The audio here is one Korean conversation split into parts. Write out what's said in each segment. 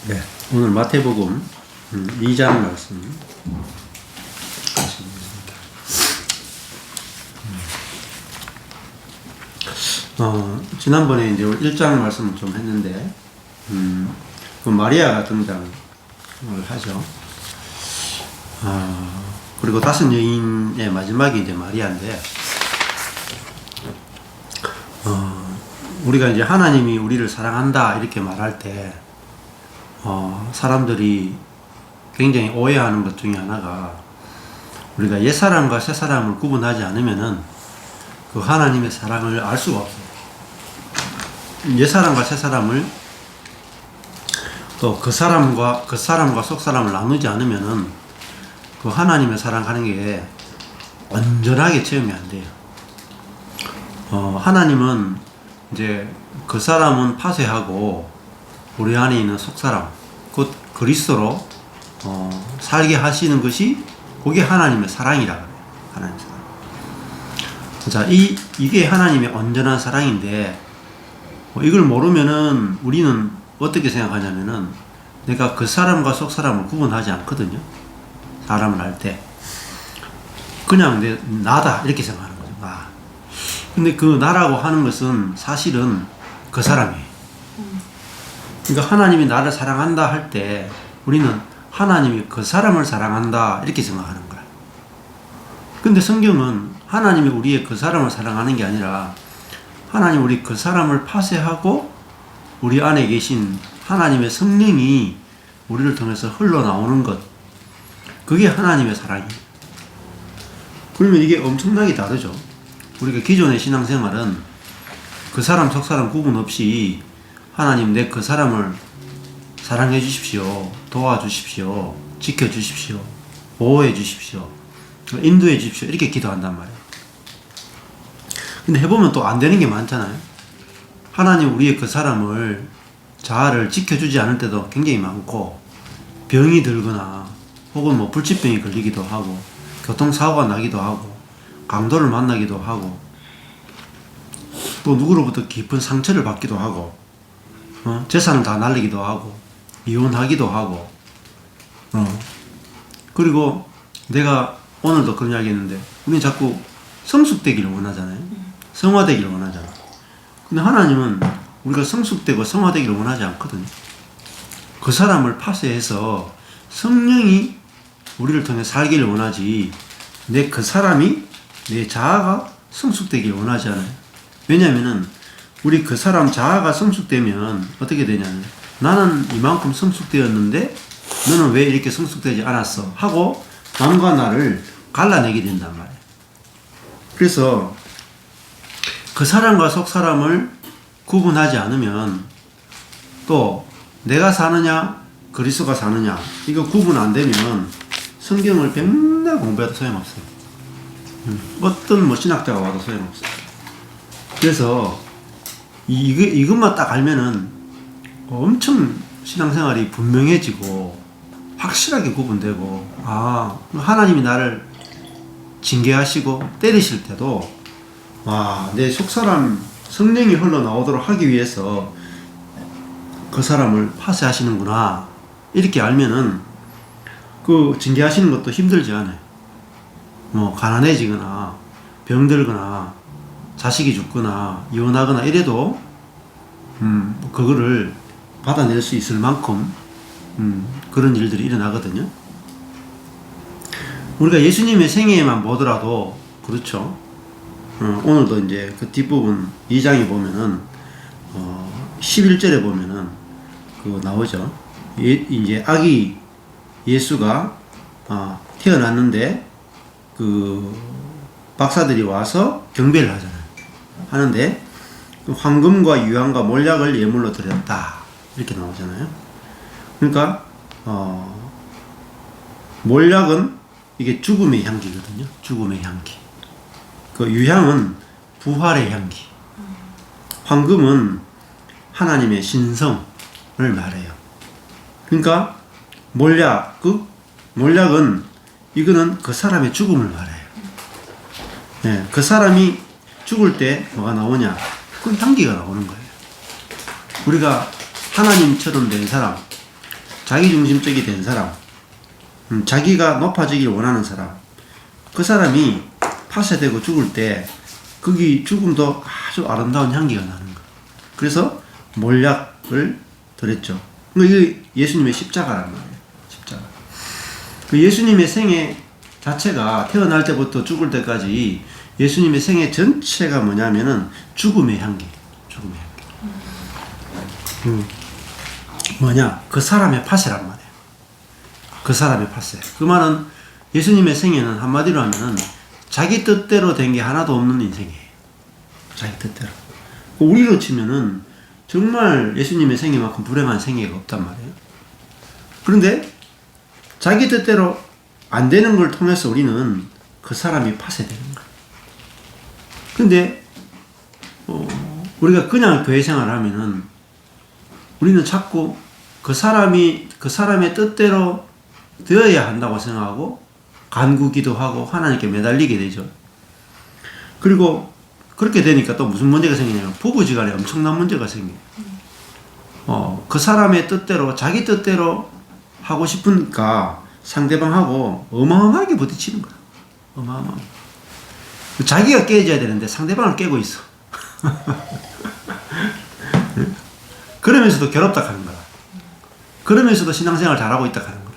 네, 오늘 마태복음 2장 말씀 지난번에 이제 1장 말씀을 좀 했는데 그 마리아가 등장을 하죠. 그리고 5 여인의 마지막이 이제 마리아인데 우리가 이제 하나님이 우리를 사랑한다 이렇게 말할 때 사람들이 굉장히 오해하는 것 중에 하나가 우리가 옛사람과 새사람을 구분하지 않으면은 그 하나님의 사랑을 알 수가 없어요. 옛사람과 새사람을 또 그 사람과 속사람을 나누지 않으면은 그 하나님의 사랑하는 게 완전하게 체험이 안 돼요. 하나님은 이제 그 사람은 파쇄하고 우리 안에 있는 속사람, 곧 그리스도로 살게 하시는 것이 그게 하나님의 사랑이라 그래요. 하나님의 사랑. 자, 이게 하나님의 온전한 사랑인데 이걸 모르면은 우리는 어떻게 생각하냐면은 내가 그 사람과 속사람을 구분하지 않거든요. 사람을 할 때 그냥 나다 이렇게 생각하는 거죠. 근데 그 나라고 하는 것은 사실은 그 사람이에요. 그러니까 하나님이 나를 사랑한다 할 때 우리는 하나님이 그 사람을 사랑한다 이렇게 생각하는 거야. 근데 성경은 하나님이 우리의 그 사람을 사랑하는 게 아니라 하나님 우리 그 사람을 파쇄하고 우리 안에 계신 하나님의 성령이 우리를 통해서 흘러나오는 것, 그게 하나님의 사랑이에요. 그러면 이게 엄청나게 다르죠. 우리가 기존의 신앙생활은 그 사람 속사람 구분 없이 하나님 내 그 사람을 사랑해 주십시오, 도와주십시오, 지켜주십시오, 보호해 주십시오, 인도해 주십시오 이렇게 기도한단 말이에요. 근데 해보면 또 안 되는 게 많잖아요. 하나님 우리의 그 사람을 자아를 지켜주지 않을 때도 굉장히 많고, 병이 들거나 혹은 뭐 불치병이 걸리기도 하고 교통사고가 나기도 하고 강도를 만나기도 하고 또 누구로부터 깊은 상처를 받기도 하고 재산을 다 날리기도 하고 이혼하기도 하고 그리고 내가 오늘도 그런 이야기 했는데 우리는 자꾸 성숙되기를 원하잖아요. 성화되기를 원하잖아. 근데 하나님은 우리가 성숙되고 성화되기를 원하지 않거든요. 그 사람을 파쇄해서 성령이 우리를 통해 살기를 원하지 그 사람이 내 자아가 성숙되기를 원하지 않아요. 왜냐하면은 우리 그 사람 자아가 성숙되면 어떻게 되냐면 나는 이만큼 성숙되었는데 너는 왜 이렇게 성숙되지 않았어 하고 남과 나를 갈라내게 된단 말이에요. 그래서 그 사람과 속사람을 구분하지 않으면 또 내가 사느냐 그리스도가 사느냐 이거 구분 안 되면 성경을 맨날 공부해도 소용없어요. 어떤 신학자가 와도 소용없어요. 그래서 이것만 딱 알면은 엄청 신앙생활이 분명해지고 확실하게 구분되고 하나님이 나를 징계하시고 때리실 때도 내 속사람 성령이 흘러나오도록 하기 위해서 그 사람을 파쇄하시는구나 이렇게 알면은 그 징계하시는 것도 힘들지 않아요. 뭐 가난해지거나 병들거나 자식이 죽거나 이혼하거나 이래도 그거를 받아낼 수 있을 만큼 그런 일들이 일어나거든요. 우리가 예수님의 생애만 보더라도 그렇죠. 오늘도 이제 그 뒷부분 2장에 보면은 11절에 보면은 그거 나오죠. 이제 아기 예수가 태어났는데 그 박사들이 와서 경배를 하는데 황금과 유황과 몰약을 예물로 드렸다 이렇게 나오잖아요. 그러니까 몰약은 이게 죽음의 향기거든요. 죽음의 향기. 그 유향은 부활의 향기. 황금은 하나님의 신성을 말해요. 그러니까 몰약은 이거는 그 사람의 죽음을 말해요. 네, 그 사람이 죽을 때 뭐가 나오냐? 그 향기가 나오는 거예요. 우리가 하나님처럼 된 사람, 자기중심적이 된 사람, 자기가 높아지길 원하는 사람, 그 사람이 파쇄되고 죽을 때 거기 죽음도 아주 아름다운 향기가 나는 거예요. 그래서 몰약을 드렸죠. 이게 예수님의 십자가란 말이에요. 십자가. 그 예수님의 생애 자체가 태어날 때부터 죽을 때까지 예수님의 생애 전체가 뭐냐면은 죽음의 향기. 죽음의 향기. 뭐냐? 그 사람의 파쇄란 말이에요. 그 사람의 파쇄. 그 말은 예수님의 생애는 한마디로 하면은 자기 뜻대로 된 게 하나도 없는 인생이에요. 자기 뜻대로. 우리로 치면은 정말 예수님의 생애만큼 불행한 생애가 없단 말이에요. 그런데 자기 뜻대로 안 되는 걸 통해서 우리는 그 사람이 파쇄되는 거예요. 근데 우리가 그냥 교회 생활을 하면은 우리는 자꾸 그 사람의 뜻대로 되어야 한다고 생각하고 간구기도 하고 하나님께 매달리게 되죠. 그리고 그렇게 되니까 또 무슨 문제가 생기냐면 부부지간에 엄청난 문제가 생겨요. 그 사람의 뜻대로 자기 뜻대로 하고 싶으니까 상대방하고 어마어마하게 부딪히는 거야. 어마어마하게. 자기가 깨져야 되는데 상대방을 깨고 있어. 그러면서도 괴롭다 하는 거야. 그러면서도 신앙생활 잘하고 있다 하는 거야.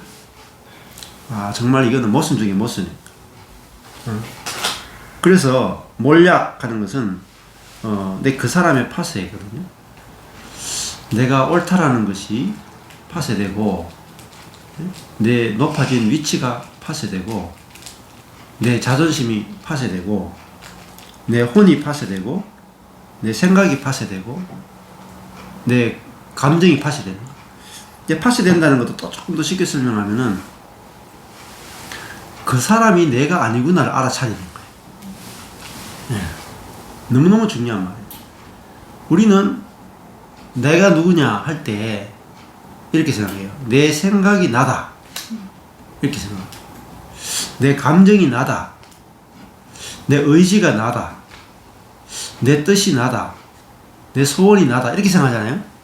아, 정말 이거는 모순 중에 모순이에요. 그래서 몰약하는 것은 내 그 사람의 파쇄거든요. 내가 옳다라는 것이 파쇄되고 내 높아진 위치가 파쇄되고 내 자존심이 파쇄되고 내 혼이 파쇄되고 내 생각이 파쇄되고 내 감정이 파쇄되는 거예요. 이제 파쇄된다는 것도 또 조금 더 쉽게 설명하면은 그 사람이 내가 아니구나를 알아차리는 거예요. 네. 너무너무 중요한 말이에요. 우리는 내가 누구냐 할 때 이렇게 생각해요. 내 생각이 나다. 이렇게 생각해요. 내 감정이 나다. 내 의지가 나다. 내 뜻이 나다. 내 소원이 나다. 이렇게 생각하잖아요.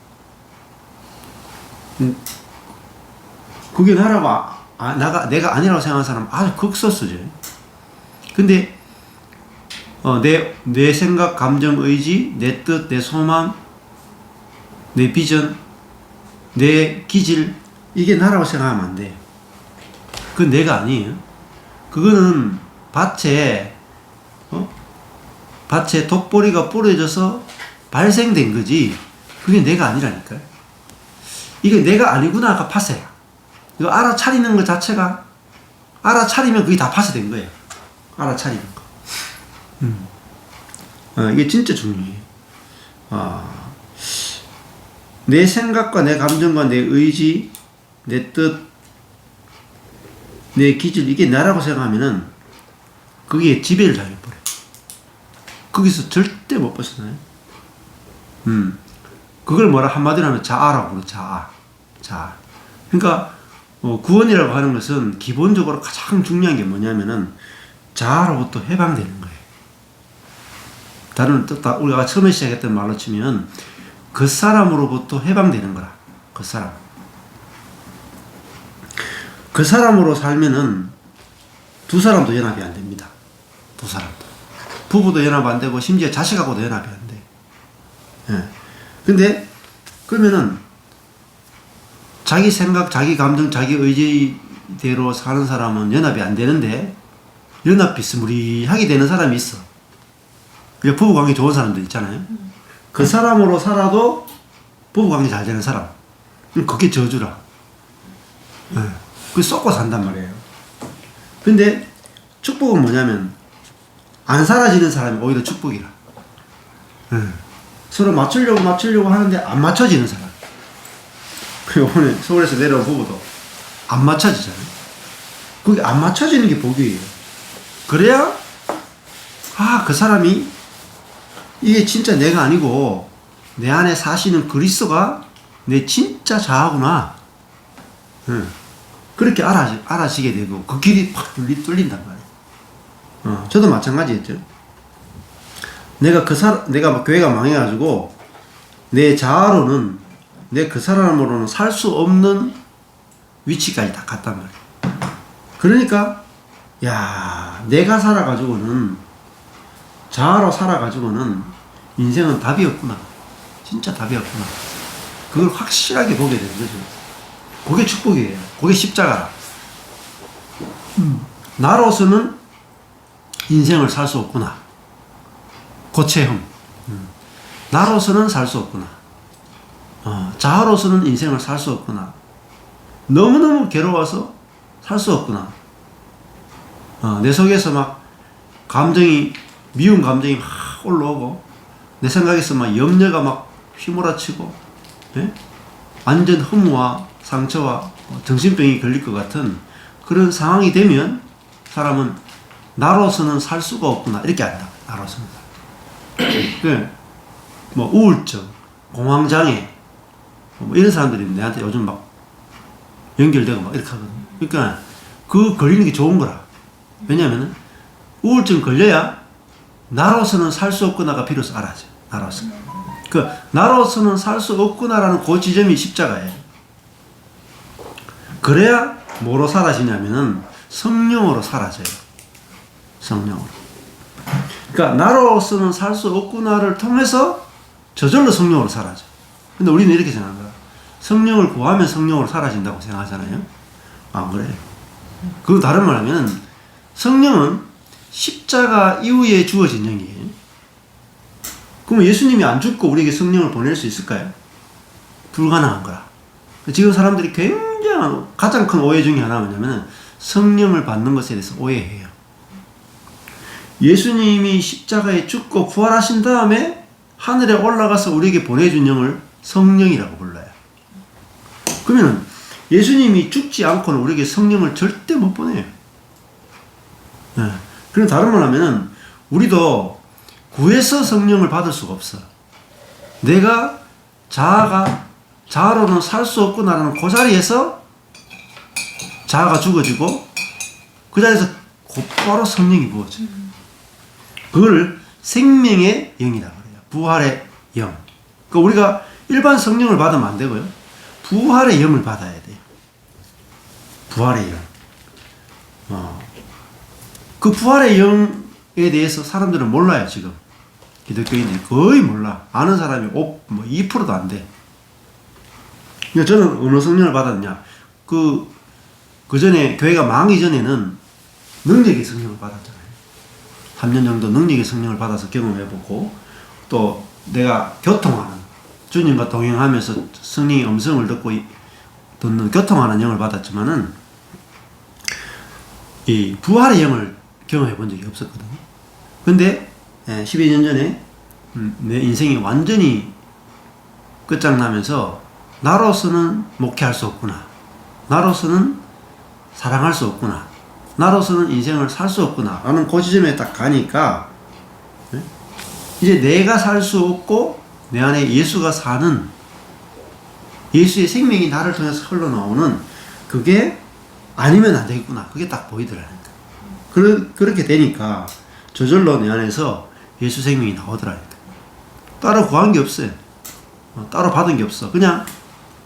그게 나라고 내가 아니라고 생각하는 사람은 아주 극소수죠. 근데 내 생각, 감정, 의지, 내 뜻, 내 소망, 내 비전, 내 기질, 이게 나라고 생각하면 안 돼요. 그건 내가 아니에요. 그거는 밭에 독보리가 뿌려져서 발생된 거지, 그게 내가 아니라니까요. 이게 내가 아니구나가 파쇄야. 이거 알아차리는 것 자체가, 알아차리면 그게 다 파쇄된 거예요. 알아차리는 거. 이게 진짜 중요해요. 내 생각과 내 감정과 내 의지, 내 뜻, 내 기질, 이게 나라고 생각하면은 그게 지배를 당해버려요. 거기서 절대 못 벗어나요. 그걸 뭐라 한마디로 하면 자아라고 그러죠. 자아. 그러니까 구원이라고 하는 것은 기본적으로 가장 중요한 게 뭐냐면은 자아로부터 해방되는 거예요. 다른 뜻, 우리가 처음에 시작했던 말로 치면 그 사람으로부터 해방되는 거라. 그 사람. 그 사람으로 살면은 두 사람도 연합이 안 됩니다. 두 사람도. 부부도 연합 안 되고 심지어 자식하고도 연합이 안 돼. 예. 근데 그러면은 자기 생각, 자기 감정, 자기 의지대로 사는 사람은 연합이 안 되는데 연합 비스무리하게 되는 사람이 있어. 부부관계 좋은 사람들 있잖아요. 그 사람으로 살아도 부부관계 잘 되는 사람. 그게 저주라. 그게 쏟고 산단 말이에요. 근데 축복은 뭐냐면 안 사라지는 사람이 오히려 축복이라. 서로 맞추려고 하는데 안 맞춰지는 사람. 이번에 서울에서 내려온 부부도 안 맞춰지잖아요. 그게 안 맞춰지는 게 복이에요. 그래야 그 사람이 이게 진짜 내가 아니고 내 안에 사시는 그리스도가 내 진짜 자아구나. 그렇게 알아지게 되고 그 길이 팍 뚫린단 말이에요. 저도 마찬가지였죠. 내가 교회가 망해가지고 내 자아로는 내 그 사람으로는 살 수 없는 위치까지 딱 갔단 말이에요. 그러니까 야, 내가 살아가지고는, 자아로 살아가지고는 인생은 답이 없구나. 진짜 답이 없구나. 그걸 확실하게 보게 되는 거죠. 그게 축복이에요. 그게 십자가라. 나로서는 인생을 살 수 없구나. 고체험. 나로서는 살 수 없구나. 자아로서는 인생을 살 수 없구나. 너무너무 괴로워서 살 수 없구나. 내 속에서 막 감정이, 미운 감정이 막 올라오고, 내 생각에서 막 염려가 막 휘몰아치고, 예? 완전 허무와 상처와 정신병이 걸릴 것 같은 그런 상황이 되면 사람은 나로서는 살 수가 없구나. 이렇게 안다. 나로서는. 뭐 우울증, 공황장애, 뭐 이런 사람들이 내한테 요즘 막 연결되고 막 이렇게 하거든. 그러니까 그 걸리는 게 좋은 거라. 왜냐면은 우울증 걸려야 나로서는 살 수 없구나가 비로소 알아져. 나로서. 그 나로서는 살 수 없구나라는 그 지점이 십자가예요. 그래야 뭐로 사라지냐면은 성령으로 사라져요. 성령으로. 그러니까 나로서는 살 수 없구나를 통해서 저절로 성령으로 사라져. 근데 우리는 이렇게 생각한 거야. 성령을 구하면 성령으로 사라진다고 생각하잖아요. 안 그래요. 그 다른 말 하면 성령은 십자가 이후에 주어진 영이에요. 그럼 예수님이 안 죽고 우리에게 성령을 보낼 수 있을까요? 불가능한 거라. 지금 사람들이 굉장한 가장 큰 오해 중에 하나가 뭐냐면 성령을 받는 것에 대해서 오해해요. 예수님이 십자가에 죽고 부활하신 다음에 하늘에 올라가서 우리에게 보내준 영을 성령이라고 불러요. 그러면 예수님이 죽지 않고는 우리에게 성령을 절대 못 보내요. 네. 그럼 다른 말로 하면은 우리도 구해서 성령을 받을 수가 없어. 내가 자아로는 살 수 없구나라는 그 자리에서 자아가 죽어지고 그 자리에서 곧바로 성령이 부어져요. 그걸 생명의 영이라고 해요. 부활의 영. 그러니까 우리가 일반 성령을 받으면 안 되고요. 부활의 영을 받아야 돼요. 부활의 영. 그 부활의 영에 대해서 사람들은 몰라요, 지금. 기독교인들이 거의 몰라. 아는 사람이 2%도 안 돼. 그러니까 저는 어느 성령을 받았냐. 그 전에 교회가 망하기 전에는 능력의 성령을 받았잖아요. 3년 정도 능력의 성령을 받아서 경험해보고, 또 내가 교통하는, 주님과 동행하면서 성령의 음성을 듣는 교통하는 영을 받았지만은, 이 부활의 영을 경험해 본 적이 없었거든요. 근데 12년 전에 내 인생이 완전히 끝장나면서 나로서는 목회할 수 없구나. 나로서는 사랑할 수 없구나. 나로서는 인생을 살 수 없구나. 라는 그 지점에 딱 가니까 이제 내가 살 수 없고 내 안에 예수가 사는, 예수의 생명이 나를 통해서 흘러나오는 그게 아니면 안 되겠구나. 그게 딱 보이더라니까. 그렇게 되니까 저절로 내 안에서 예수 생명이 나오더라니까. 따로 구한 게 없어요. 따로 받은 게 없어. 그냥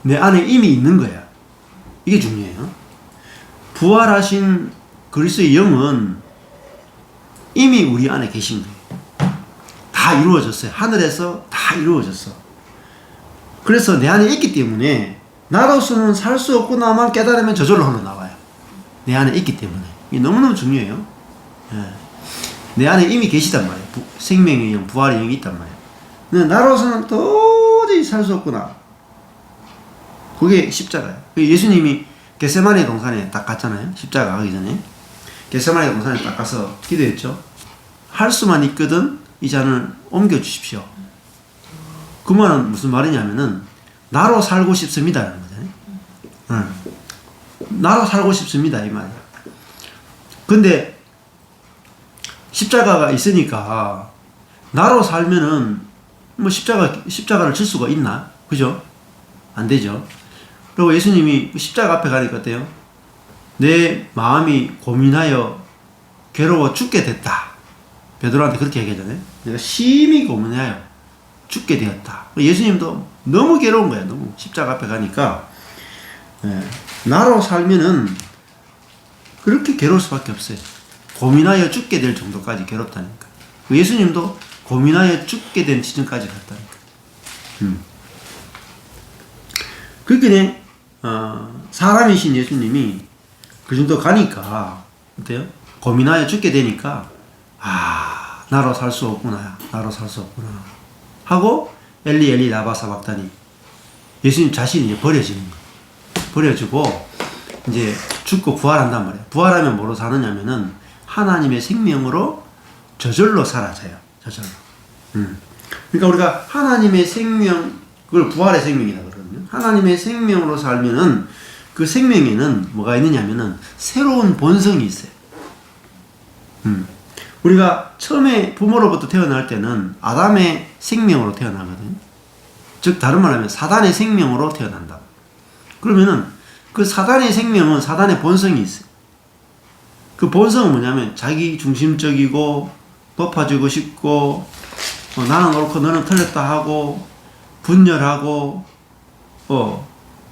내 안에 이미 있는 거야. 이게 중요해요. 부활하신 그리스도의 영은 이미 우리 안에 계신 거예요. 다 이루어졌어요. 하늘에서 다 이루어졌어. 그래서 내 안에 있기 때문에 나로서는 살 수 없구나만 깨달으면 저절로 흘러나와요. 내 안에 있기 때문에. 이게 너무너무 중요해요. 예. 내 안에 이미 계시단 말이에요. 생명의 영, 부활의 영이 있단 말이에요. 근데 나로서는 도저히 살 수 없구나. 그게 십자가예요. 예수님이 겟세마네 동산에 딱 갔잖아요. 십자가 가기 전에. 겟세마네 동산에 딱 가서 기도했죠. 할 수만 있거든 이 잔을 옮겨주십시오. 그 말은 무슨 말이냐면은 나로 살고 싶습니다 라는 거잖아요. 나로 살고 싶습니다 이 말이야. 근데 십자가가 있으니까 나로 살면은 뭐 십자가를 질 수가 있나? 그죠? 안 되죠. 그리고 예수님이 십자가 앞에 가니까 어때요? 내 마음이 고민하여 괴로워 죽게 됐다. 베드로한테 그렇게 얘기하잖아요. 내가 심히 고민하여 죽게 되었다. 예수님도 너무 괴로운 거야. 너무 십자가 앞에 가니까 예. 나로 살면은 그렇게 괴로울 수밖에 없어요. 고민하여 죽게 될 정도까지 괴롭다니까. 예수님도 고민하여 죽게 된 지점까지 갔다니까. 그렇게 사람이신 예수님이 그 정도 가니까 어때요? 고민하여 죽게 되니까 나로 살 수 없구나, 나로 살 수 없구나 하고 엘리 엘리 라바 사박다니 예수님 자신이 이제 버려지는 거예요. 버려지고 이제 죽고 부활한단 말이에요. 부활하면 뭐로 사느냐면은 하나님의 생명으로 저절로 사라져요. 저절로. 그러니까 우리가 하나님의 생명, 그걸 부활의 생명이라고 그러거든요. 하나님의 생명으로 살면은 그 생명에는 뭐가 있느냐면은 새로운 본성이 있어요. 우리가 처음에 부모로부터 태어날 때는 아담의 생명으로 태어나거든요. 즉 다른 말하면 사단의 생명으로 태어난다. 그러면은 그 사단의 생명은 사단의 본성이 있어요. 그 본성은 뭐냐면 자기 중심적이고 높아지고 싶고 나는 옳고 너는 틀렸다 하고 분열하고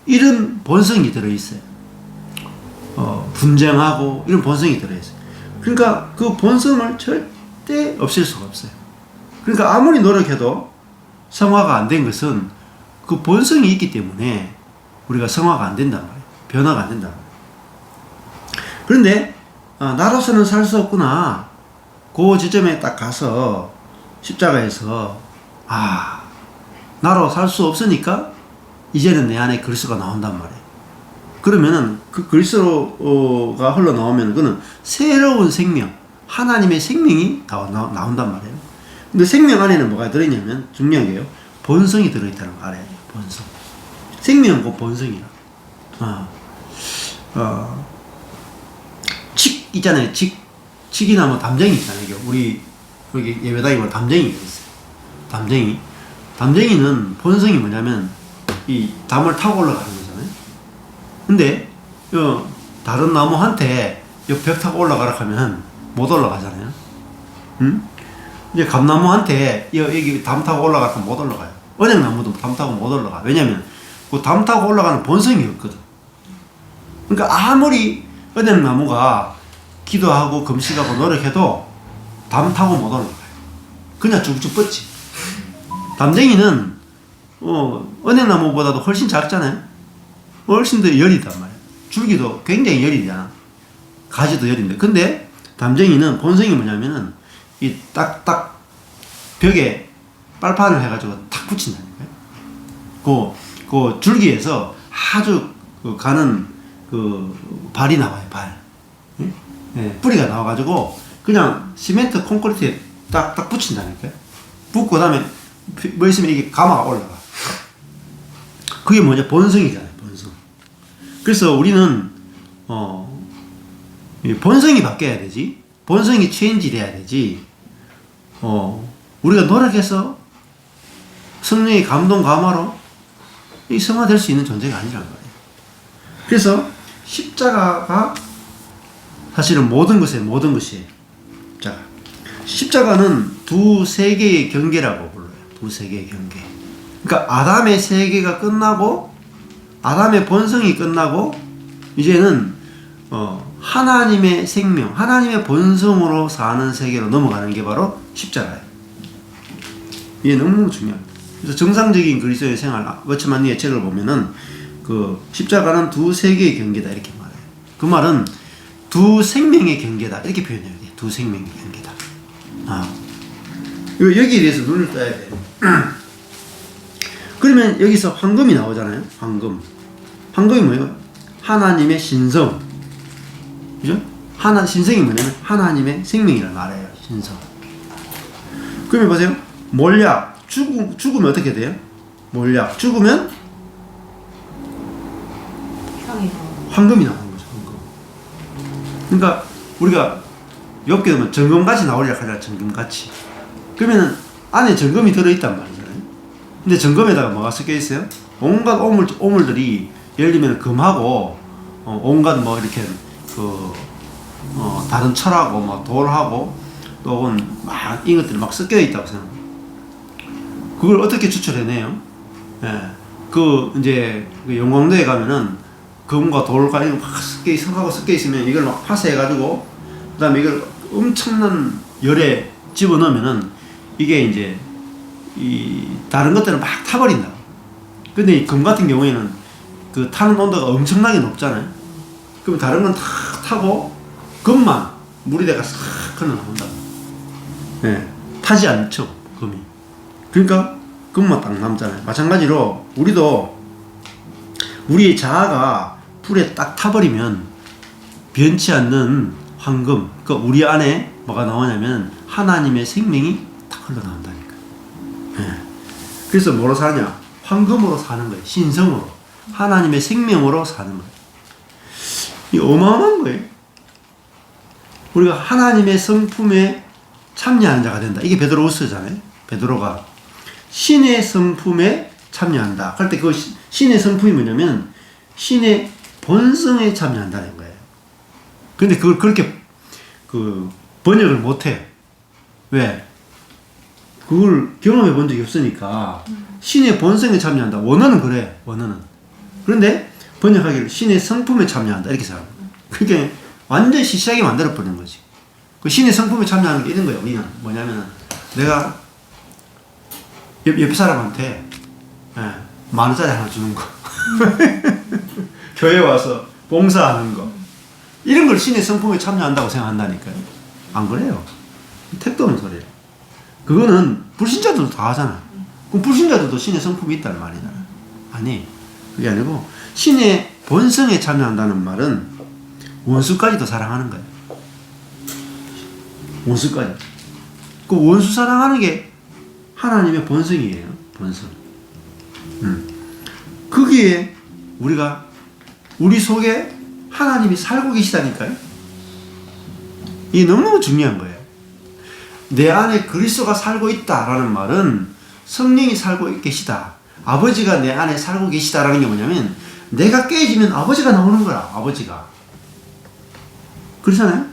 이런 본성이 들어있어요. 분쟁하고 이런 본성이 들어있어요. 그러니까 그 본성을 절대 없앨 수가 없어요. 그러니까 아무리 노력해도 성화가 안 된 것은 그 본성이 있기 때문에 우리가 성화가 안 된단 말이에요. 변화가 안 된단 말이에요. 그런데 나로서는 살 수 없구나. 그 지점에 딱 가서 십자가에서 나로 살 수 없으니까 이제는 내 안에 그리스도가 나온단 말이에요. 그러면은 그 그리스도가 흘러나오면 그는 새로운 생명, 하나님의 생명이 나온단 말이에요. 근데 생명 안에는 뭐가 들어있냐면 중요한 게요. 본성이 들어있다는 거 알아야 돼요. 본성. 생명은 그 본성이라. 칡 있잖아요. 칡이나 뭐 담쟁이 있잖아요. 우리 예배당에 뭐 담쟁이가 있어요. 담쟁이는 본성이 뭐냐면 이 담을 타고 올라가는 거잖아요. 근데 다른 나무한테 벽 타고 올라가라 하면 못 올라가잖아요. 이제 감나무한테 여기 담 타고 올라가면 못 올라가요. 언약나무도 담 타고 못 올라가. 왜냐면 그 담 타고 올라가는 본성이 없거든. 그러니까 아무리 언약나무가 기도하고 금식하고 노력해도 담 타고 못 올라가요. 그냥 쭉쭉 뻗지. 담쟁이는 언약나무보다도 훨씬 작잖아요. 훨씬 더 열이단 말이에요. 줄기도 굉장히 열이잖아. 가지도 열인데. 근데 담쟁이는 본성이 뭐냐면은 이 딱딱 벽에 빨판을 해가지고 탁 붙인다니까요. 그 줄기에서 아주 가는 발이 나와요. 발. 네, 뿌리가 나와가지고 그냥 시멘트 콘크리트에 딱 붙인다니까요. 붙고 그다음에 뭐 있으면 이게 가마가 올라가. 그게 뭐냐? 본성이잖아요. 본성. 그래서 우리는 본성이 바뀌어야 되지. 본성이 체인지 돼야 되지. 우리가 노력해서 성령의 감동 감화로 이 성화될 수 있는 존재가 아니라는 거예요. 그래서 십자가가 사실은 모든 것이에요. 십자가는 두 세계의 경계라고 불러요. 두 세계의 경계. 그러니까 아담의 세계가 끝나고 아담의 본성이 끝나고 이제는 하나님의 생명, 하나님의 본성으로 사는 세계로 넘어가는 게 바로 십자가예요. 이게 너무 중요합니다. 그래서 정상적인 그리스도의 생활, 워츠만니의 책을 보면은 그 십자가는 두 세계의 경계다 이렇게 말해요. 그 말은 두 생명의 경계다 이렇게 표현해야 돼요. 두 생명의 경계다. 여기에 대해서 눈을 떠야 돼요. 그러면 여기서 황금이 나오잖아요. 황금이 뭐예요? 하나님의 신성. 그죠? 신성이 뭐냐면 하나님의 생명이라는 말이에요. 신성. 그러면 보세요. 몰약. 죽으면 어떻게 돼요? 몰약. 죽으면 황금이 나오는 거죠. 황금. 그러니까 우리가 엽게 되면 정금같이 나오리라 하잖아요. 정금같이. 그러면은 안에 정금이 들어있단 말이잖아요. 근데 정금에다가 뭐가 섞여 있어요? 온갖 오물들이 예를 들면 금하고 온갖 뭐 이렇게 다른 철하고 뭐 돌하고 또 혹은 막 이것들이 막 섞여 있다고 생각합니다. 그걸 어떻게 추출해내요? 예. 이제 영광도에 가면은 금과 돌과 이런 막 성하고 섞여 있으면 이걸 막 파쇄해가지고 그다음에 이걸 엄청난 열에 집어넣으면은 이게 이제 이 다른 것들은 막 타버린다. 근데 이 금 같은 경우에는 그 타는 온도가 엄청나게 높잖아요. 그럼 다른 건 다 타고 금만 물이 돼가 싹 흘러나온다. 네, 타지 않죠, 금이. 그러니까 금만 딱 남잖아요. 마찬가지로 우리도 우리의 자아가 불에 딱 타버리면 변치 않는 황금, 그러니까 우리 안에 뭐가 나오냐면 하나님의 생명이 딱 흘러나온다니까. 네. 그래서 뭐로 사냐? 황금으로 사는 거예요. 신성으로. 하나님의 생명으로 사는 거예요. 이 어마어마한 거예요. 우리가 하나님의 성품에 참여하는 자가 된다. 이게 베드로후서잖아요. 베드로가 신의 성품에 참여한다. 그럴 때 그 신의 성품이 뭐냐면 신의 본성에 참여한다는 거예요. 근데 그걸 그렇게 그 번역을 못해. 왜? 그걸 경험해 본 적이 없으니까 신의 본성에 참여한다. 원어는 그래. 원어는. 그런데 번역하기를 신의 성품에 참여한다. 이렇게 생각합니다. 그게 완전히 시시하게 만들어버리는 거지. 그 신의 성품에 참여하는 게 이런 거예요. 우리는 뭐냐면 내가 옆 사람한테 10,000원짜리 하나 주는 거. 교회 와서 봉사하는 거. 이런 걸 신의 성품에 참여한다고 생각한다니까요. 안 그래요. 택도 없는 소리예요. 그거는 불신자들도 다 하잖아. 그럼 불신자들도 신의 성품이 있다는 말이잖아. 아니, 그게 아니고 신의 본성에 참여한다는 말은 원수까지도 사랑하는 거예요. 원수까지. 그 원수 사랑하는 게 하나님의 본성이에요. 본성. 거기에 우리가 우리 속에 하나님이 살고 계시다니까요. 이게 너무너무 중요한 거예요. 내 안에 그리스도가 살고 있다라는 말은 성령이 살고 계시다. 아버지가 내 안에 살고 계시다라는 게 뭐냐면 내가 깨지면 아버지가 나오는 거야. 아버지가. 그렇잖아요.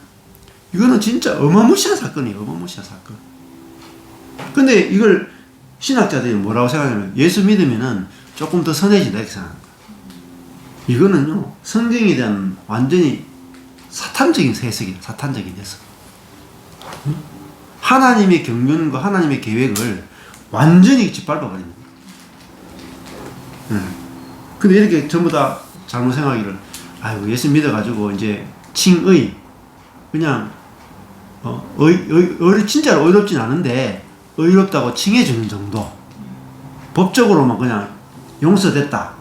이거는 진짜 어마무시한 사건이에요. 어마무시한 사건. 근데 이걸 신학자들이 뭐라고 생각하냐면 예수 믿으면은 조금 더 선해진다 이렇게 생각합니다. 이거는요 성경에 대한 완전히 사탄적인 해석이에요. 사탄적인 해석. 하나님의 경륜과 하나님의 계획을 완전히 짓밟아버리는 거예요. 근데 이렇게 전부 다 잘못 생각하기를 아이고 예수 믿어가지고 이제 칭의 그냥 진짜로 의롭진 않은데 의롭다고 칭해주는 정도, 법적으로만 그냥 용서됐다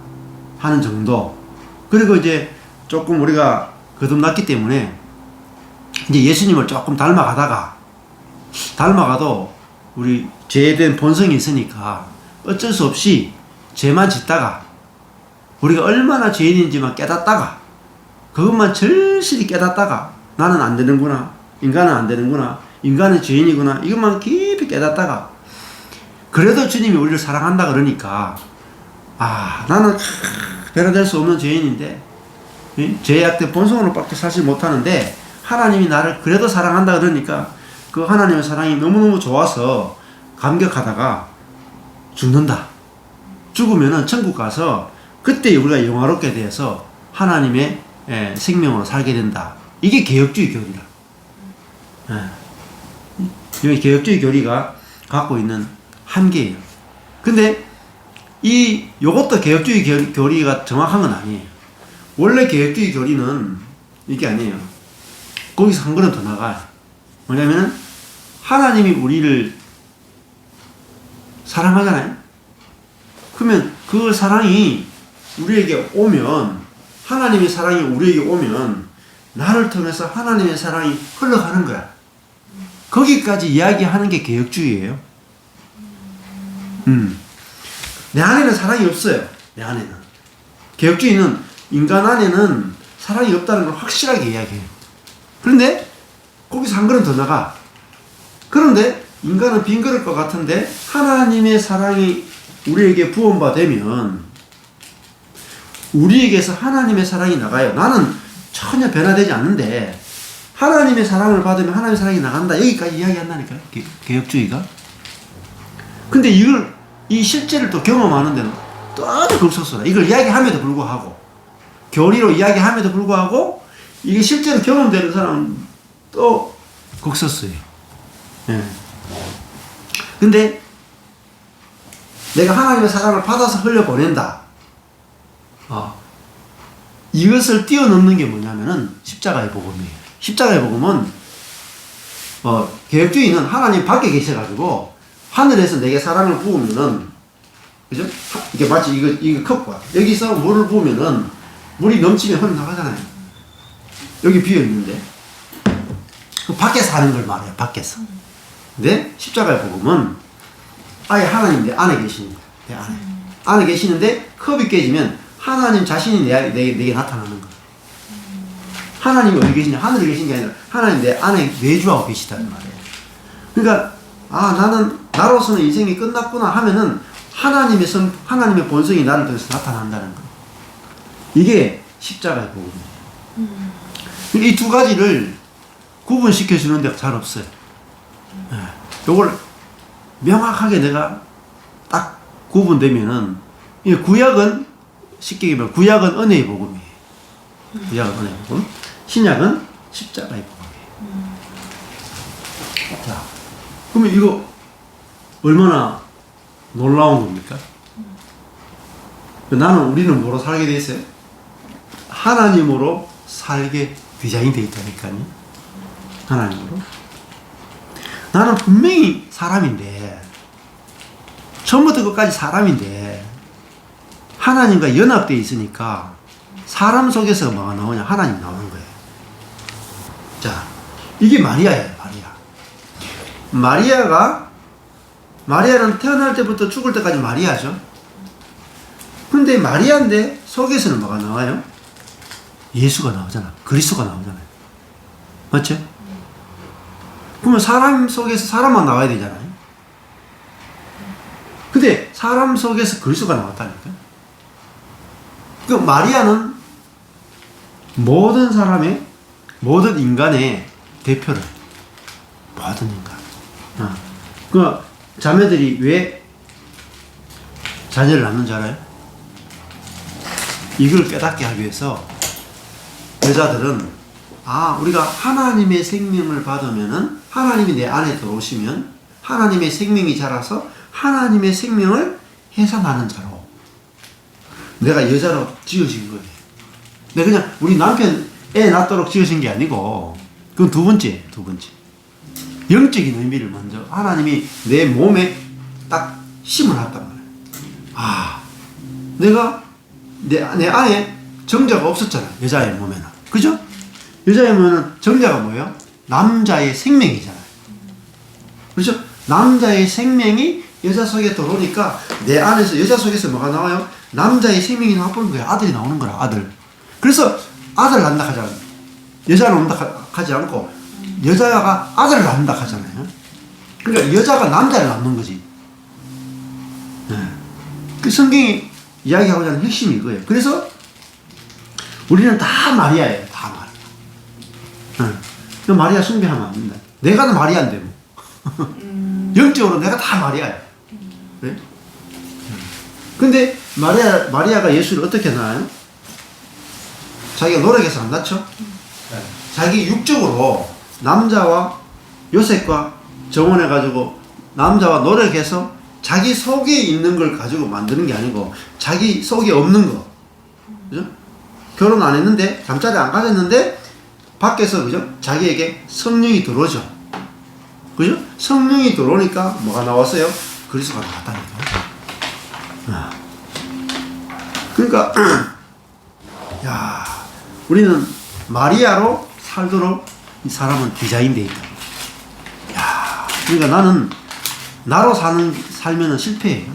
하는 정도. 그리고 이제 조금 우리가 거듭났기 때문에 이제 예수님을 조금 닮아가도 우리 죄된 본성이 있으니까 어쩔 수 없이 죄만 짓다가 우리가 얼마나 죄인인지만 깨닫다가 그것만 절실히 깨닫다가 나는 안 되는구나, 인간은 안 되는구나, 인간은 죄인이구나, 이것만 깊이 깨닫다가 그래도 주님이 우리를 사랑한다 그러니까 나는 변화될 수 없는 죄인인데 죄악된 본성으로 밖에 살지 못하는데 하나님이 나를 그래도 사랑한다 그러니까 그 하나님의 사랑이 너무너무 좋아서 감격하다가 죽는다. 죽으면은 천국 가서 그때 우리가 영화롭게 돼서 하나님의 생명으로 살게 된다. 이게 개혁주의 교리라. 이 개혁주의 교리가 갖고 있는 한계예요. 근데 요것도 개혁주의 교리가 정확한 건 아니에요. 원래 개혁주의 교리는 이게 아니에요. 거기서 한 걸음 더 나가요. 뭐냐면은 하나님이 우리를 사랑하잖아요. 그러면 그 사랑이 우리에게 오면, 하나님의 사랑이 우리에게 오면 나를 통해서 하나님의 사랑이 흘러가는 거야. 거기까지 이야기하는 게 개혁주의예요. 내 안에는 사랑이 없어요. 내 안에는. 개혁주의는 인간 안에는 사랑이 없다는 걸 확실하게 이야기해요. 그런데 거기서 한 걸음 더 나가. 그런데 인간은 빈 그릇 것 같은데 하나님의 사랑이 우리에게 부원받으면 우리에게서 하나님의 사랑이 나가요. 나는 전혀 변화되지 않는데 하나님의 사랑을 받으면 하나님의 사랑이 나간다. 여기까지 이야기한다니까요. 개혁주의가. 근데 이 실제를 또 경험하는 데는 또 아주 급속소다. 이걸 이야기함에도 불구하고 교리로 이야기함에도 불구하고 이게 실제로 경험되는 사람은 또 극소수예요. 예. 근데 내가 하나님의 사랑을 받아서 흘려보낸다. 이것을 뛰어넘는 게 뭐냐면은 십자가의 복음이에요. 십자가의 복음은 개혁주의는 하나님 밖에 계셔가지고 하늘에서 내게 사랑을 부으면은, 그죠? 이게 마치 이거 컵과 여기서 물을 부으면은 물이 넘치면 흘러나가잖아요. 여기 비어있는데 그 밖에서 하는 걸 말해요. 밖에서. 근데 십자가의 복음은 아예 하나님 내 안에 계십니다. 내 안에 계시는데 컵이 깨지면 하나님 자신이 내게 나타나는 거예요. 하나님이 어디 계시냐? 하늘에 계신 게 아니라 하나님 내 안에 내주하고 계시다는 말이에요. 그러니까 나는 나로서는 인생이 끝났구나 하면은 하나님의 본성이 나를 통해서 나타난다는 거예요. 이게 십자가의 복음이에요. 이 두 가지를 구분시켜 주는 데가 잘 없어요. 요걸 명확하게 내가 딱 구분되면은, 구약은 쉽게 얘기하면 구약은 은혜의 복음이에요. 구약은 은혜의 복음, 신약은 십자가의 복음이에요. 자, 그러면 이거 얼마나 놀라운 겁니까? 우리는 뭐로 살게 돼 있어요? 하나님으로 살게 디자인되어 있다니까요. 하나님으로. 나는 분명히 사람인데, 처음부터 끝까지 사람인데, 하나님과 연합되어 있으니까, 사람 속에서 뭐가 나오냐? 하나님 나오는 거예요. 자, 이게 마리아예요, 마리아. 마리아는 태어날 때부터 죽을 때까지 마리아죠. 근데 마리아인데, 속에서는 뭐가 나와요? 예수가 나오잖아. 그리스도가 나오잖아요. 맞죠? 그러면 사람 속에서 사람만 나와야 되잖아요. 근데 사람 속에서 그리스도가 나왔다니까. 그 마리아는 모든 사람의, 모든 인간의 대표를. 모든 인간. 그 자매들이 왜 자녀를 낳는 줄 알아요? 이걸 깨닫게 하기 위해서 여자들은 우리가 하나님의 생명을 받으면은, 하나님이 내 안에 들어오시면 하나님의 생명이 자라서 하나님의 생명을 해산하는 자로 내가 여자로 지어진 거예요. 내가 그냥 우리 남편 애 낳도록 지어진 게 아니고, 그건 두 번째. 영적인 의미를 먼저 하나님이 내 몸에 딱 심어놨단 말이에요. 내가 내 안에 정자가 없었잖아요. 여자의 몸에는. 그죠? 여자의 몸에는 정자가 뭐예요? 남자의 생명이잖아요. 그렇죠? 남자의 생명이 여자 속에 들어오니까 내 안에서, 여자 속에서 뭐가 나와요? 남자의 생명이 나와버린 거예요. 아들이 나오는 거라, 아들. 그래서 아들 낳는다 하잖아요. 여자를 낳는다 하지 않고 여자가 아들을 낳는다 하잖아요. 그러니까 여자가 남자를 낳는 거지. 그 성경이 이야기하고자 하는 핵심이 이거예요. 그래서 우리는 다 마리아예요. 다 마리아. 마리아 숭배하면 안 된다. 내가 마리아인데 뭐. 영적으로 내가 다 마리아예요. 그래? 근데 마리아가 예수를 어떻게 낳아요? 자기가 노력해서 안 낳죠? 자기 육적으로 남자와 요셉과 정혼해가지고 남자와 노력해서 자기 속에 있는 걸 가지고 만드는 게 아니고 자기 속에 없는 거. 그죠? 결혼 안 했는데, 잠자리 안 가졌는데, 밖에서, 그죠? 자기에게 성령이 들어오죠. 그죠? 성령이 들어오니까 뭐가 나왔어요? 그리스도가 나왔다니까. 그러니까, 우리는 마리아로 살도록 이 사람은 디자인되어 있다. 그러니까 나는 나로 살면은 실패해요.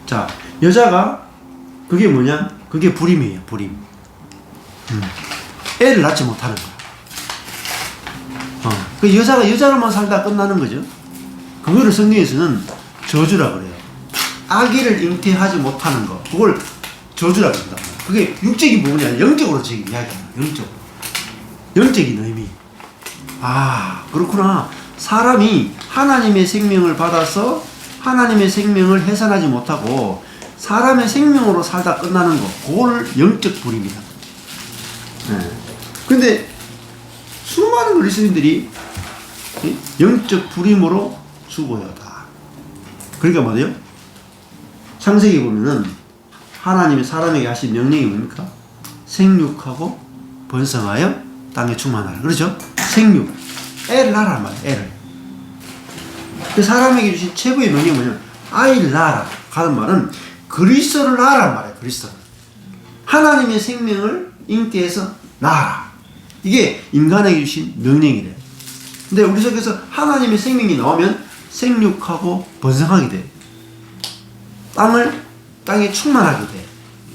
자, 여자가, 그게 뭐냐? 그게 불임이에요, 불임. 애를 낳지 못하는 거야. 그 여자가 여자로만 살다 끝나는 거죠. 그거를 성경에서는 저주라 그래요. 아기를 잉태하지 못하는 거. 그걸 저주라 그런다. 그게 육적인 부분이 아니라 영적으로 지금 이야기하는 거예요. 영적인 의미. 그렇구나. 사람이 하나님의 생명을 받아서 하나님의 생명을 해산하지 못하고 사람의 생명으로 살다 끝나는 거, 그걸 영적 불임이다. 근데 수많은 그리스도인들이 영적 불임으로 죽어요, 다. 그러니까 뭐예요? 창세기 보면은 하나님이 사람에게 하신 명령이 뭡니까? 생육하고 번성하여 땅에 충만하라. 그렇죠? 생육. 애를 낳으란 말이에요, 애를. 그 사람에게 주신 최고의 명령이 뭐냐면, 아이를 낳아라. 하는 말은 그리스도를 낳으란 말이에요, 그리스도를. 하나님의 생명을 잉태해서 낳아라. 이게 인간에게 주신 명령이래요. 근데 우리 속에서 하나님의 생명이 나오면 생육하고 번성하게 돼. 땅에 충만하게 돼.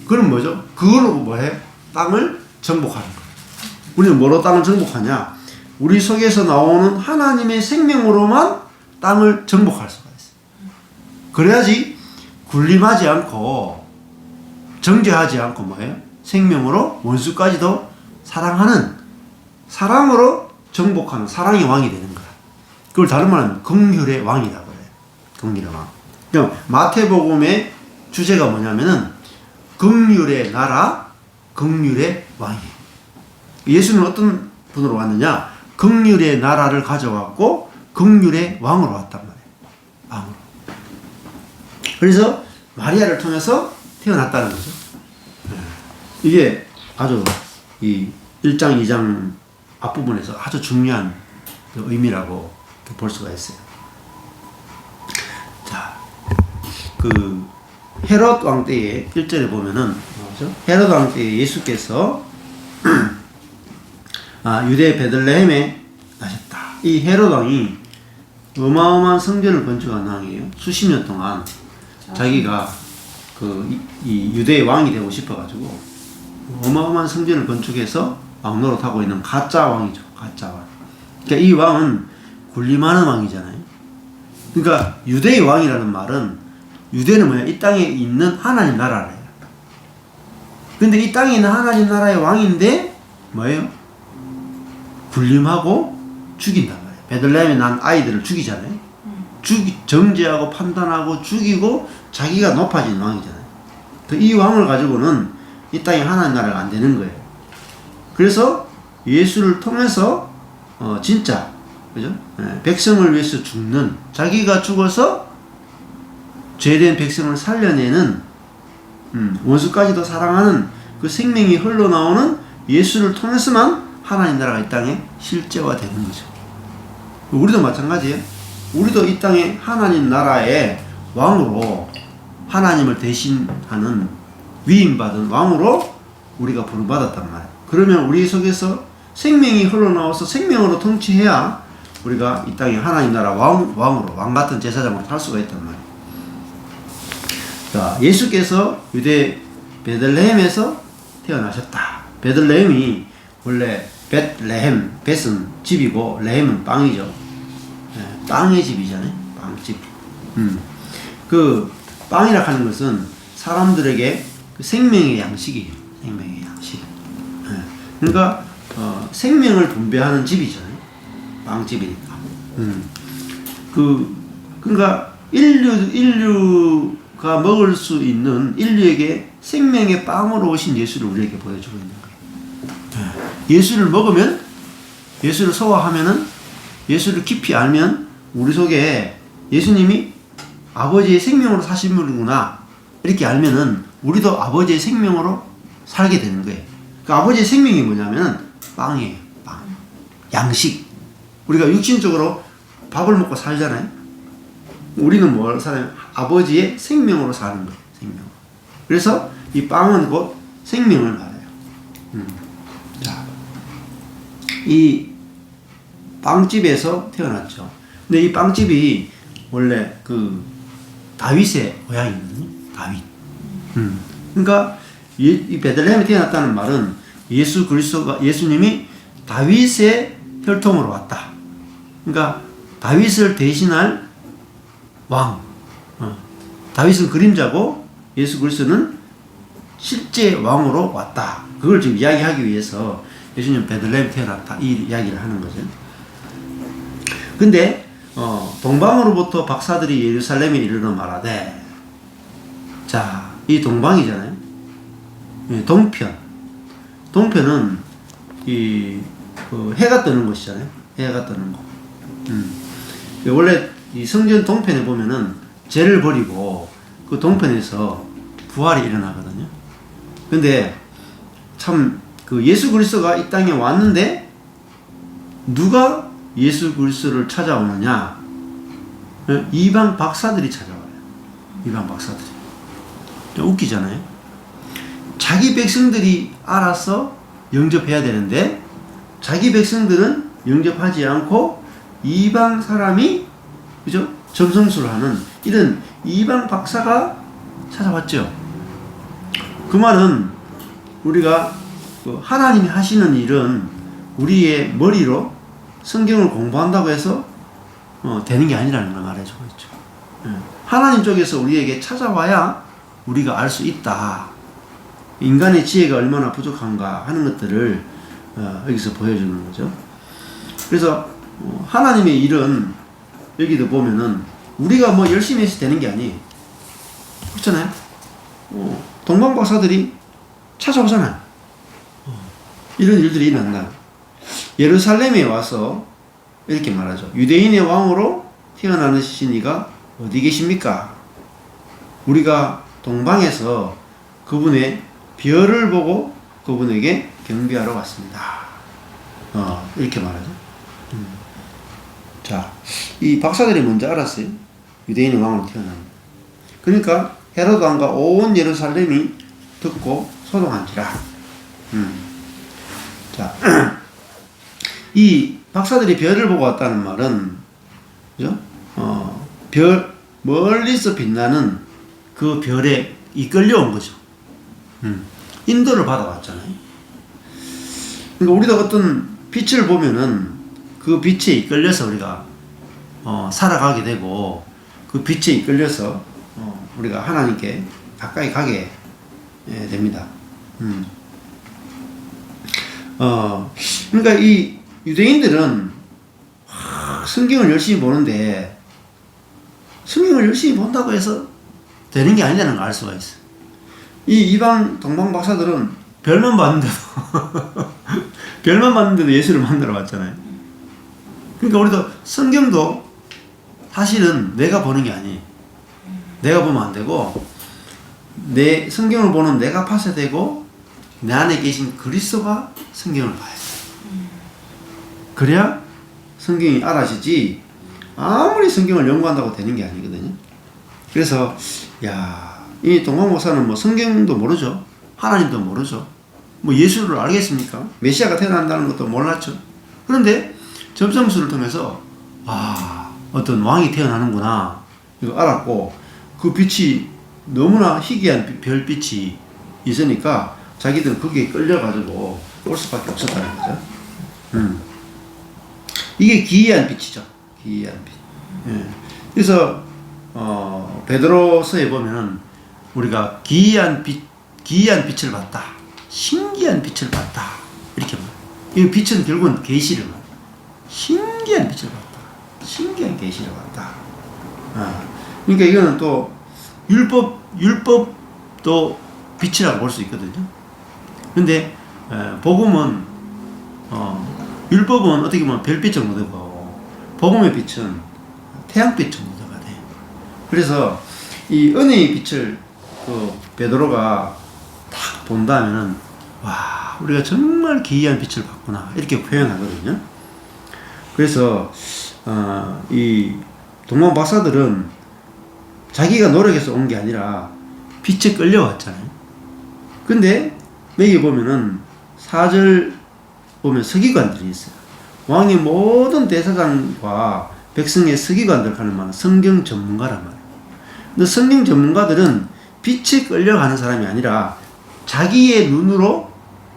그럼 뭐죠? 그걸로 뭐해? 땅을 정복하는 거예요. 우리는 뭐로 땅을 정복하냐? 우리 속에서 나오는 하나님의 생명으로만 땅을 정복할 수가 있어요. 그래야지 군림하지 않고 정죄하지 않고 뭐예요? 생명으로 원수까지도 사랑하는, 사랑으로 정복하는 사랑의 왕이 되는 거야. 그걸 다른 말하면 긍휼의 왕이라고 그래요. 긍휼의 왕. 그럼 마태복음의 주제가 뭐냐면은 긍휼의 나라, 긍휼의 왕이에요. 예수는 어떤 분으로 왔느냐? 긍휼의 나라를 가져왔고 긍휼의 왕으로 왔단 말이에요. 왕으로. 그래서 마리아를 통해서 태어났다는 거죠. 이게 아주 이 1장, 2장 앞부분에서 아주 중요한 의미라고 볼 수가 있어요. 자, 그 헤롯 왕 때에 1절에 보면은 뭐죠? 헤롯 왕 때에 예수께서 유대 베들레헴에 나셨다. 이 헤롯 왕이 어마어마한 성전을 건축한 왕이에요. 수십 년 동안 자기가 이 유대의 왕이 되고 싶어가지고 어마어마한 성전을 건축해서 왕 노릇하고 있는 가짜 왕이죠. 가짜 왕. 그러니까 이 왕은 군림하는 왕이잖아요. 그러니까 유대의 왕이라는 말은, 유대는 뭐야? 이 땅에 있는 하나님 나라래요. 근데 이 땅에 있는 하나님 나라의 왕인데 뭐예요? 군림하고 죽인단 말이에요. 베들레헴에 난 아이들을 죽이잖아요. 정죄하고 판단하고 죽이고 자기가 높아진 왕이잖아요. 이 왕을 가지고는 이 땅에 하나님 나라가 안 되는 거예요. 그래서 예수를 통해서 진짜 그죠? 백성을 위해서 죽는, 자기가 죽어서 죄된 백성을 살려내는, 원수까지도 사랑하는 그 생명이 흘러나오는 예수를 통해서만 하나님 나라가 이 땅에 실제화되는 거죠. 우리도 마찬가지예요. 우리도 이 땅에 하나님 나라의 왕으로, 하나님을 대신하는 위임받은 왕으로 우리가 부름받았단 말이에요. 그러면 우리 속에서 생명이 흘러나와서 생명으로 통치해야 우리가 이 땅에 하나님 나라 왕으로, 왕같은 제사장으로 살 수가 있단 말이에요. 자, 예수께서 유대 베들레헴에서 태어나셨다. 베들레헴이 원래 벳레헴, 벳은 집이고 레헴은 빵이죠. 빵의 집이잖아요. 빵집. 그 빵이라 하는 것은 사람들에게 그 생명의 양식이에요. 생명의 양식. 그러니까 생명을 분배하는 집이잖아요. 빵집이니까. 그러니까 인류가 먹을 수 있는, 인류에게 생명의 빵으로 오신 예수를 우리에게 보여주고 있는 거예요. 예수를 먹으면, 예수를 소화하면은, 예수를 깊이 알면 우리 속에 예수님이 아버지의 생명으로 사신 분이구나 이렇게 알면은 우리도 아버지의 생명으로 살게 되는 거예요. 그 아버지의 생명이 뭐냐면은 빵이에요. 빵. 양식. 우리가 육신적으로 밥을 먹고 살잖아요. 우리는 뭘 살아요? 아버지의 생명으로 사는 거예요. 생명. 그래서 이 빵은 곧 생명을 말해요. 자, 이 빵집에서 태어났죠. 근데 이 빵집이 원래 그 다윗의 고향이거든요. 다윗. 그러니까 이 베들레헴에 태어났다는 말은 예수님이 다윗의 혈통으로 왔다. 그러니까 다윗을 대신할 왕. 다윗은 그림자고 예수 그리스도는 실제 왕으로 왔다. 그걸 지금 이야기하기 위해서 예수님 베들레헴에 태어났다. 이 이야기를 하는 거죠. 근데 동방으로부터 박사들이 예루살렘에 이르러 말하되, 자, 이 동방이잖아요. 동편. 동편은 그 해가 뜨는 곳이잖아요. 해가 뜨는 곳. 원래 이 성전 동편에 보면은 죄를 버리고 그 동편에서 부활이 일어나거든요. 근데 참 그 예수 그리스도가 이 땅에 왔는데 누가 예수 그리스도를 찾아오느냐? 이방 박사들이 찾아와요. 이방 박사들이. 좀 웃기잖아요. 자기 백성들이 알아서 영접해야 되는데 자기 백성들은 영접하지 않고 이방 사람이 그죠? 점성술을 하는 이런 이방 박사가 찾아왔죠. 그 말은 우리가 하나님이 하시는 일은 우리의 머리로 성경을 공부한다고 해서 되는 게 아니라는 걸 말해주고 있죠. 하나님 쪽에서 우리에게 찾아와야 우리가 알 수 있다. 인간의 지혜가 얼마나 부족한가 하는 것들을 여기서 보여주는 거죠. 그래서 하나님의 일은 여기도 보면은 우리가 뭐 열심히 해서 되는 게 아니에요. 그렇잖아요. 동방박사들이 찾아오잖아요. 이런 일들이 일어난다. 예루살렘에 와서 이렇게 말하죠. 유대인의 왕으로 태어나신 이가 어디 계십니까? 우리가 동방에서 그분의 별을 보고 그분에게 경배하러 왔습니다. 이렇게 말하죠. 자, 이 박사들이 먼저 알았어요. 유대인의 왕으로 태어납니다. 그러니까 헤로드 왕과 온 예루살렘이 듣고 소동한지라. 자, 이 박사들이 별을 보고 왔다는 말은, 그죠? 별, 멀리서 빛나는 그 별에 이끌려 온 거죠. 인도를 받아왔잖아요. 그러니까 우리도 어떤 빛을 보면은 그 빛에 이끌려서 우리가, 살아가게 되고, 그 빛에 이끌려서, 우리가 하나님께 가까이 가게 됩니다. 그러니까 이 유대인들은 성경을 열심히 보는데 성경을 열심히 본다고 해서 되는 게 아니라는 걸 알 수가 있어. 이 이방 동방 박사들은 별만 봤는데도 별만 봤는데도 예수를 만나러 왔잖아요. 그러니까 우리도 성경도 사실은 내가 보는 게 아니에요. 내가 보면 안 되고 내 성경을 보는 내가 봐야 되고 내 안에 계신 그리스도가 성경을 봐야 돼. 그래야 성경이 알아지지 아무리 성경을 연구한다고 되는 게 아니거든요. 그래서 이 동방 목사는 뭐 성경도 모르죠. 하나님도 모르죠. 뭐 예수를 알겠습니까? 메시아가 태어난다는 것도 몰랐죠. 그런데 점성술을 통해서 어떤 왕이 태어나는구나 이거 알았고 그 빛이 너무나 희귀한 별빛이 있으니까 자기들은 거기에 끌려가지고 올 수밖에 없었다는 거죠. 이게 기이한 빛이죠. 기이한 빛. 그래서 베드로서에 보면은 우리가 기이한 빛을 봤다. 신기한 빛을 봤다. 이렇게 말해요. 이 빛은 결국은 계시를 말해요. 신기한 빛을 봤다. 신기한 계시를 봤다. 그러니까 이거는 또 율법도 빛이라고 볼 수 있거든요. 근데 복음은 율법은 어떻게 보면 별빛 정도 되고 복음의 빛은 태양빛 정도가 돼요. 그래서 이 은혜의 빛을 그 베드로가 딱 본다면은 우리가 정말 기이한 빛을 봤구나 이렇게 표현하거든요. 그래서 이 동방 박사들은 자기가 노력해서 온 게 아니라 빛에 끌려왔잖아요. 근데 여기 보면은 4절 보면 서기관들이 있어요. 왕의 모든 대사장과 백성의 서기관들 하는 말은 성경 전문가란 말이에요. 근데 성경 전문가들은 빛에 끌려가는 사람이 아니라 자기의 눈으로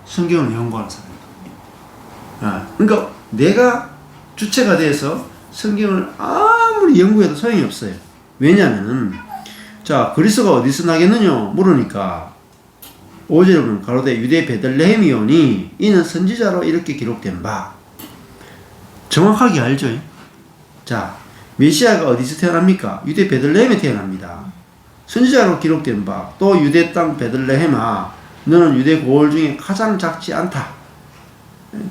성경을 연구하는 사람이에요. 그러니까 내가 주체가 돼서 성경을 아무리 연구해도 소용이 없어요. 왜냐하면은 그리스도가 어디서 나겠느냐 물으니까 5절에 보면 가로되 유대 베들레헴이오니 이는 선지자로 이렇게 기록된 바. 정확하게 알죠. 메시아가 어디서 태어납니까? 유대 베들레헴에 태어납니다. 선지자로 기록된 바 또 유대 땅 베들레헴아 너는 유대 고을 중에 가장 작지 않다.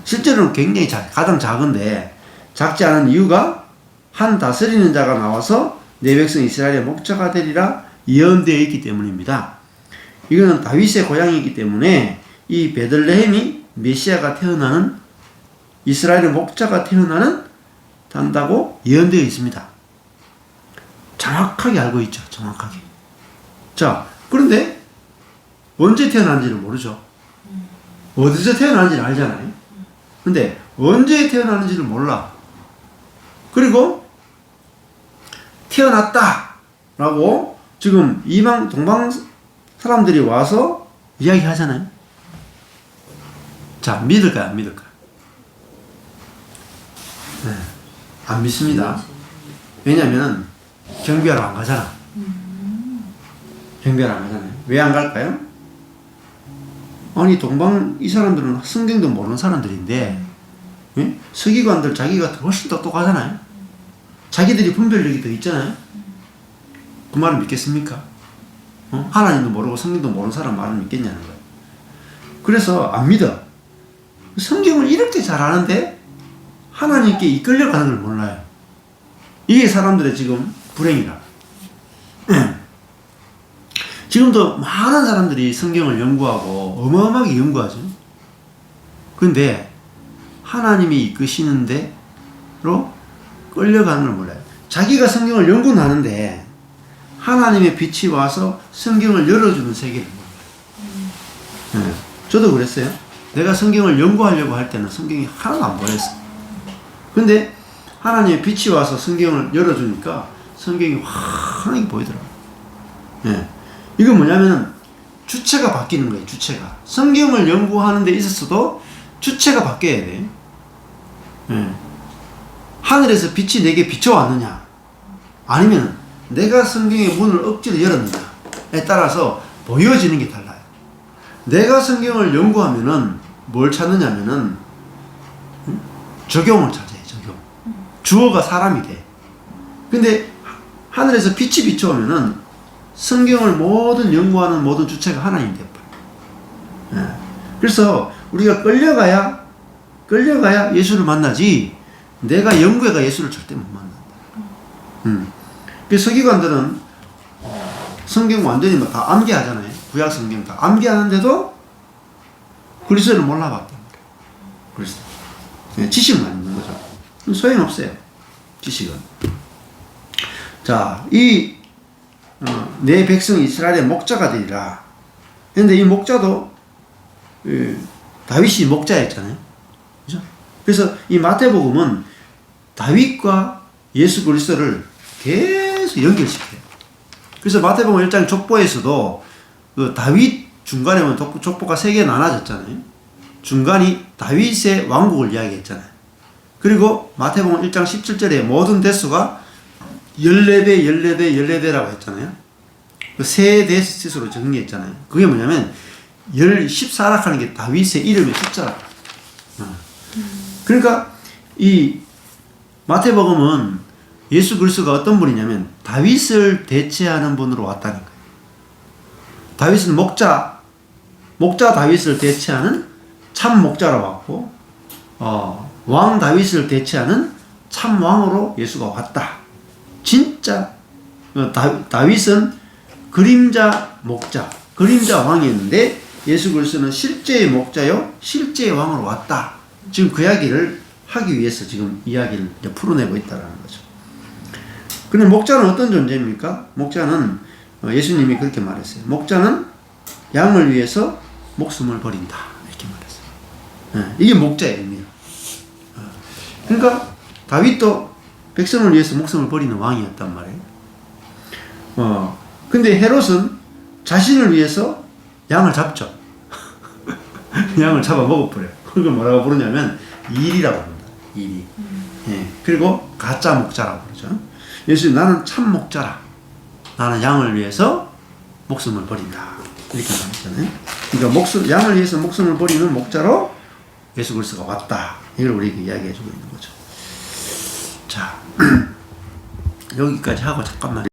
실제로는 굉장히 가장 작은데 작지 않은 이유가 한 다스리는 자가 나와서 내 백성 이스라엘의 목자가 되리라 예언되어 있기 때문입니다. 이거는 다윗의 고향이기 때문에 이 베들레헴이 메시아가 태어나는 이스라엘의 목자가 태어나는 단다고 예언되어 있습니다. 정확하게 알고 있죠. 정확하게. 자, 그런데 언제 태어난지는 모르죠. 어디서 태어난지는 알잖아요. 근데 언제 태어나는지를 몰라. 그리고 태어났다 라고 지금 이방 동방 사람들이 와서 이야기하잖아요. 자, 믿을까요? 안 믿을까요? 네, 안 믿습니다. 왜냐면 경비하러 안 가잖아. 경비하러 안 가잖아요. 왜 안 갈까요? 아니 동방 이 사람들은 성경도 모르는 사람들인데 예? 서기관들 자기가 훨씬 똑똑하잖아요. 자기들이 분별력이 더 있잖아요. 그 말을 믿겠습니까? 하나님도 모르고 성경도 모르는 사람 말을 믿겠냐는 거예요. 그래서 안 믿어. 성경을 이렇게 잘 아는데 하나님께 이끌려가는 걸 몰라요. 이게 사람들의 지금 불행이라. 지금도 많은 사람들이 성경을 연구하고 어마어마하게 연구하죠. 그런데 하나님이 이끄시는 대로 끌려가는 걸 몰라요. 자기가 성경을 연구는 하는데 하나님의 빛이 와서 성경을 열어주는 세계를 몰라요. 저도 그랬어요. 내가 성경을 연구하려고 할 때는 성경이 하나도 안 보였어. 근데 하나님의 빛이 와서 성경을 열어주니까 성경이 환하게 보이더라고요. 예. 이건 뭐냐면 주체가 바뀌는 거예요. 주체가. 성경을 연구하는 데 있어서도 주체가 바뀌어야 돼요. 예. 하늘에서 빛이 내게 비춰왔느냐 아니면 내가 성경의 문을 억지로 열었느냐에 따라서 보여지는 게 달라요. 내가 성경을 연구하면은 뭘 찾느냐면은 적용을 찾아요. 적용. 주어가 사람이 돼. 근데 하늘에서 빛이 비춰오면은 성경을 모든 연구하는 모든 주체가 하나님이 돼버려요. 예. 그래서 우리가 끌려가야 예수를 만나지 내가 연구해가 예수를 절대 못 만난다. 그 서기관들은 성경 완전히 다 암기하잖아요. 구약 성경 다 암기하는데도 그리스도를 몰라봤단 말이에요. 그리스도. 예, 지식만 있는 거죠. 소용없어요. 지식은. 자, 내 백성 이스라엘의 목자가 되리라. 그런데 이 목자도 다윗이 목자였잖아요. 그죠? 그래서 이 마태복음은 다윗과 예수 그리스도를 계속 연결시켜요. 그래서 마태복음 1장 족보에서도 그 다윗 중간에 보면 족보가 3개 나눠졌잖아요. 중간이 다윗의 왕국을 이야기했잖아요. 그리고 마태복음 1장 17절에 모든 대수가 14배, 14배, 14배라고 했잖아요. 그 세 대수로 정리했잖아요. 그게 뭐냐면 14락하는 게 다윗의 이름의 숫자라. 그러니까 이 마태복음은 예수 그리스도가 어떤 분이냐면 다윗을 대체하는 분으로 왔다는 거예요. 다윗은 목자 다윗을 대체하는 참 목자로 왔고 왕 다윗을 대체하는 참 왕으로 예수가 왔다. 진짜 다윗은 그림자 목자, 그림자 왕이었는데 예수 그리스도는 실제의 목자요, 실제의 왕으로 왔다. 지금 그 이야기를 하기 위해서 지금 이야기를 풀어내고 있다는 거죠. 그런데 목자는 어떤 존재입니까? 목자는 예수님이 그렇게 말했어요. 목자는 양을 위해서 목숨을 버린다. 이렇게 말했어요. 이게 목자의 의미예요. 그러니까 다윗도 백성을 위해서 목숨을 버리는 왕이었단 말이에요. 근데 헤롯은 자신을 위해서 양을 잡죠. 양을 잡아 먹어버려요. 그걸 뭐라고 부르냐면 일이라고 합니다. 일이. 예. 그리고 가짜 목자라고 그러죠. 예수님 나는 참 목자라. 나는 양을 위해서 목숨을 버린다. 이렇게 말했잖아요. 그러니까 양을 위해서 목숨을 버리는 목자로 예수 그리스도가 왔다. 이걸 우리에게 이야기해주고 있는 거죠. 자, 여기까지 하고 잠깐만.